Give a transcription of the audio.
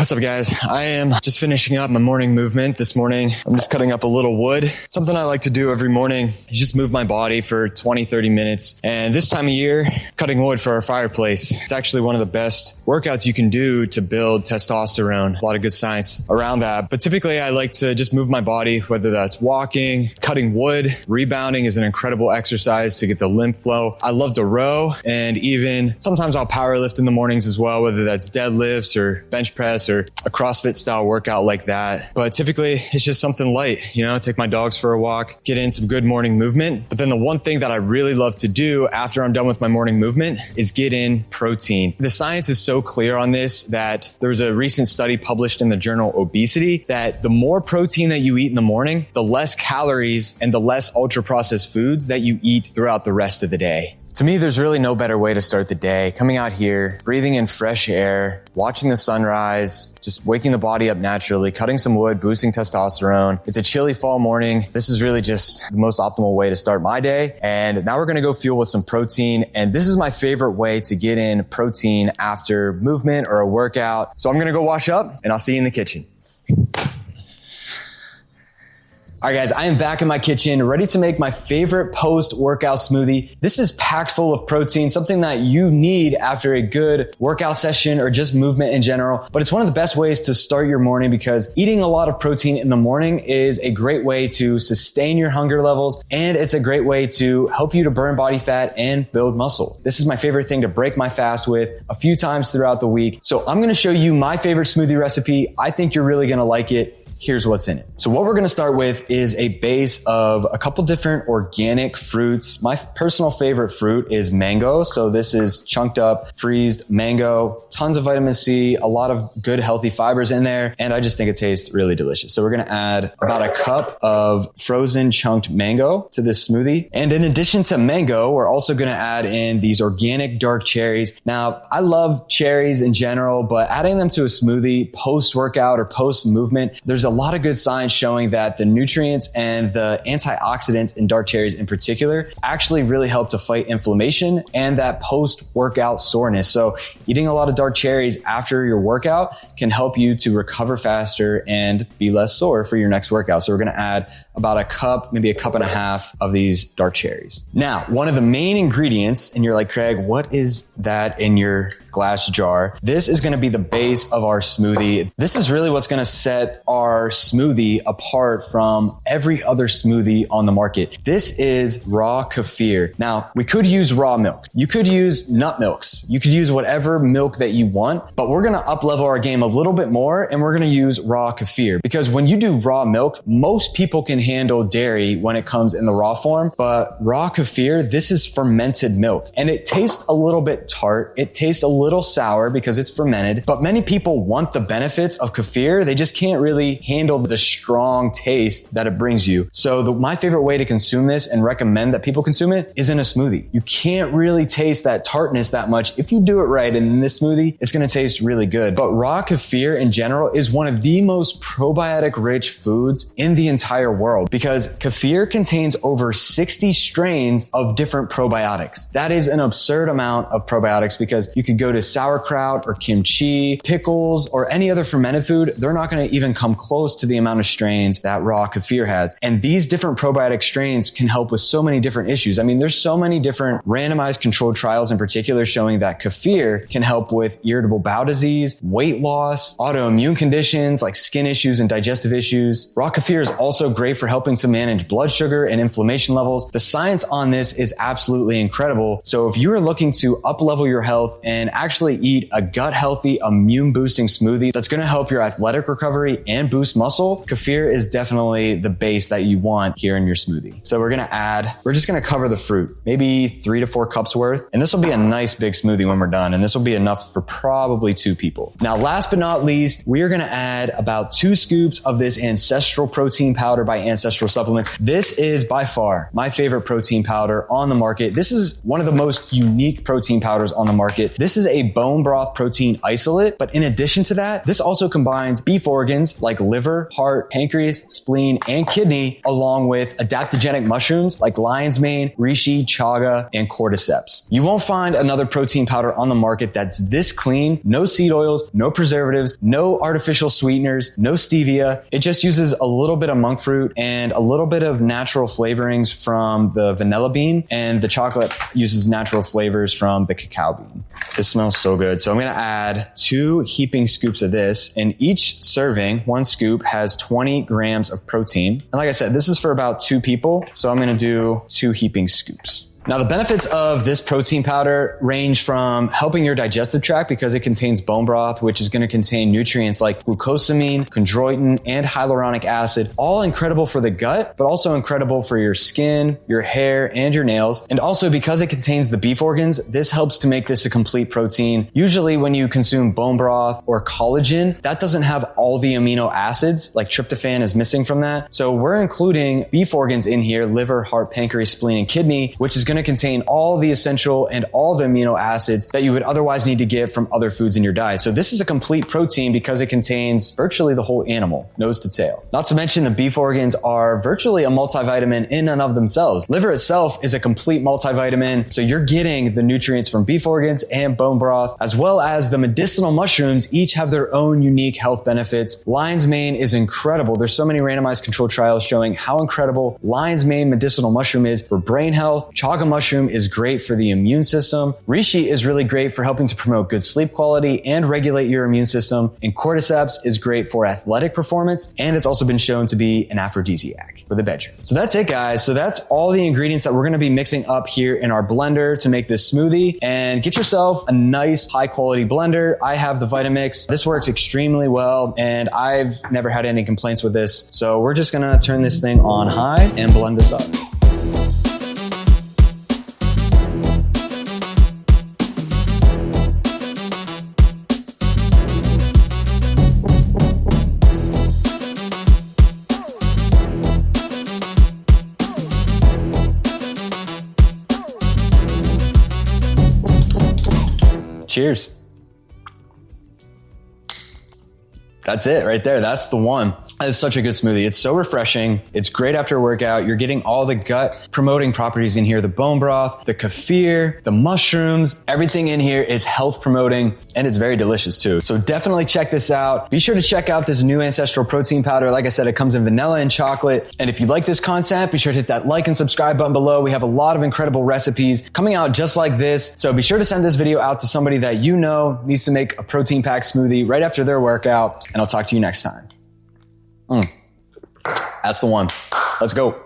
What's up, guys? I am just finishing up my morning movement this morning. I'm just cutting up a little wood. Something I like to do every morning is just move my body for 20, 30 minutes. And this time of year, cutting wood for our fireplace, it's actually one of the best workouts you can do to build testosterone. A lot of good science around that. But typically I like to just move my body, whether that's walking, cutting wood. Rebounding is an incredible exercise to get the lymph flow. I love to row, and even sometimes I'll power lift in the mornings as well, whether that's deadlifts or bench press or a CrossFit style workout like that. But typically it's just something light, take my dogs for a walk, get in some good morning movement. But then the one thing that I really love to do after I'm done with my morning movement is get in protein. The science is so clear on this that there was a recent study published in the journal Obesity that the more protein that you eat in the morning, the less calories and the less ultra processed foods that you eat throughout the rest of the day. To me, there's really no better way to start the day. Coming out here, breathing in fresh air, watching the sunrise, just waking the body up naturally, cutting some wood, boosting testosterone. It's a chilly fall morning. This is really just the most optimal way to start my day. And now we're gonna go fuel with some protein. And this is my favorite way to get in protein after movement or a workout. So I'm gonna go wash up and I'll see you in the kitchen. All right, guys, I am back in my kitchen, ready to make my favorite post-workout smoothie. This is packed full of protein, something that you need after a good workout session or just movement in general. But it's one of the best ways to start your morning because eating a lot of protein in the morning is a great way to sustain your hunger levels, and it's a great way to help you to burn body fat and build muscle. This is my favorite thing to break my fast with a few times throughout the week. So I'm gonna show you my favorite smoothie recipe. I think you're really gonna like it. Here's what's in it. So what we're gonna start with is a base of a couple different organic fruits. My personal favorite fruit is mango. So this is chunked up, freezed mango, tons of vitamin C, a lot of good healthy fibers in there. And I just think it tastes really delicious. So we're gonna add about a cup of frozen chunked mango to this smoothie. And in addition to mango, we're also gonna add in these organic dark cherries. Now, I love cherries in general, but adding them to a smoothie post-workout or post-movement, there's a lot of good science showing that the nutrients and the antioxidants in dark cherries in particular actually really help to fight inflammation and that post-workout soreness. So eating a lot of dark cherries after your workout can help you to recover faster and be less sore for your next workout. So we're gonna add about a cup, maybe a cup and a half of these dark cherries. Now, one of the main ingredients, and you're like, Craig, what is that in your glass jar? This is gonna be the base of our smoothie. This is really what's gonna set our smoothie apart from every other smoothie on the market. This is raw kefir. Now, we could use raw milk. You could use nut milks. You could use whatever milk that you want, but we're gonna up level our game a little bit more and we're gonna use raw kefir because when you do raw milk, most people can handle dairy when it comes in the raw form, but raw kefir, this is fermented milk and it tastes a little bit tart. It tastes a little sour because it's fermented, but many people want the benefits of kefir. They just can't really handle the strong taste that it brings you. So my favorite way to consume this and recommend that people consume it is in a smoothie. You can't really taste that tartness that much. If you do it right in this smoothie, it's gonna taste really good. But raw kefir in general is one of the most probiotic rich foods in the entire world because kefir contains over 60 strains of different probiotics. That is an absurd amount of probiotics because you could go to sauerkraut or kimchi, pickles, or any other fermented food. They're not gonna even come close to the amount of strains that raw kefir has. And these different probiotic strains can help with so many different issues. I mean, there's so many different randomized controlled trials in particular showing that kefir can help with irritable bowel disease, weight loss, autoimmune conditions like skin issues and digestive issues. Raw kefir is also great for helping to manage blood sugar and inflammation levels. The science on this is absolutely incredible. So if you're looking to up level your health and actually eat a gut healthy, immune boosting smoothie that's going to help your athletic recovery and boost muscle, kefir is definitely the base that you want here in your smoothie. So we're just going to cover the fruit, maybe 3 to 4 cups worth. And this will be a nice big smoothie when we're done. And this will be enough for probably 2 people. Now, last but not least, we are going to add about 2 scoops of this Ancestral protein powder by Ancestral supplements. This is by far my favorite protein powder on the market. This is one of the most unique protein powders on the market. This is a bone broth protein isolate, but in addition to that, this also combines beef organs like liver, heart, pancreas, spleen, and kidney, along with adaptogenic mushrooms like lion's mane, reishi, chaga, and cordyceps. You won't find another protein powder on the market that's this clean, no seed oils, no preservatives, no artificial sweeteners, no stevia. It just uses a little bit of monk fruit and a little bit of natural flavorings from the vanilla bean, and the chocolate uses natural flavors from the cacao bean. This smells so good. So I'm gonna add 2 heaping scoops of this, and each serving, 1 scoop, has 20 grams of protein. And like I said, this is for about 2 people, so I'm gonna do 2 heaping scoops. Now, the benefits of this protein powder range from helping your digestive tract because it contains bone broth, which is going to contain nutrients like glucosamine, chondroitin, and hyaluronic acid, all incredible for the gut, but also incredible for your skin, your hair, and your nails. And also because it contains the beef organs, this helps to make this a complete protein. Usually when you consume bone broth or collagen, that doesn't have all the amino acids, like tryptophan is missing from that. So we're including beef organs in here, liver, heart, pancreas, spleen, and kidney, which is going to contain all the essential and all the amino acids that you would otherwise need to get from other foods in your diet. So this is a complete protein because it contains virtually the whole animal, nose to tail. Not to mention the beef organs are virtually a multivitamin in and of themselves. Liver itself is a complete multivitamin, so you're getting the nutrients from beef organs and bone broth, as well as the medicinal mushrooms. Each have their own unique health benefits. Lion's mane is incredible. There's so many randomized controlled trials showing how incredible lion's mane medicinal mushroom is for brain health. Chaga mushroom is great for the immune system. Reishi is really great for helping to promote good sleep quality and regulate your immune system. And cordyceps is great for athletic performance, and it's also been shown to be an aphrodisiac for the bedroom. So that's it, guys. So that's all the ingredients that we're going to be mixing up here in our blender to make this smoothie. And get yourself a nice high quality blender. I have the Vitamix. This works extremely well, and I've never had any complaints with this. So we're just going to turn this thing on high and blend this up. Cheers. That's it right there. That's the one. It's such a good smoothie. It's so refreshing. It's great after a workout. You're getting all the gut promoting properties in here, the bone broth, the kefir, the mushrooms, everything in here is health promoting, and it's very delicious too. So definitely check this out. Be sure to check out this new Ancestral protein powder. Like I said, it comes in vanilla and chocolate. And if you like this content, be sure to hit that like and subscribe button below. We have a lot of incredible recipes coming out just like this. So be sure to send this video out to somebody that you know needs to make a protein packed smoothie right after their workout. And I'll talk to you next time. That's the one. Let's go.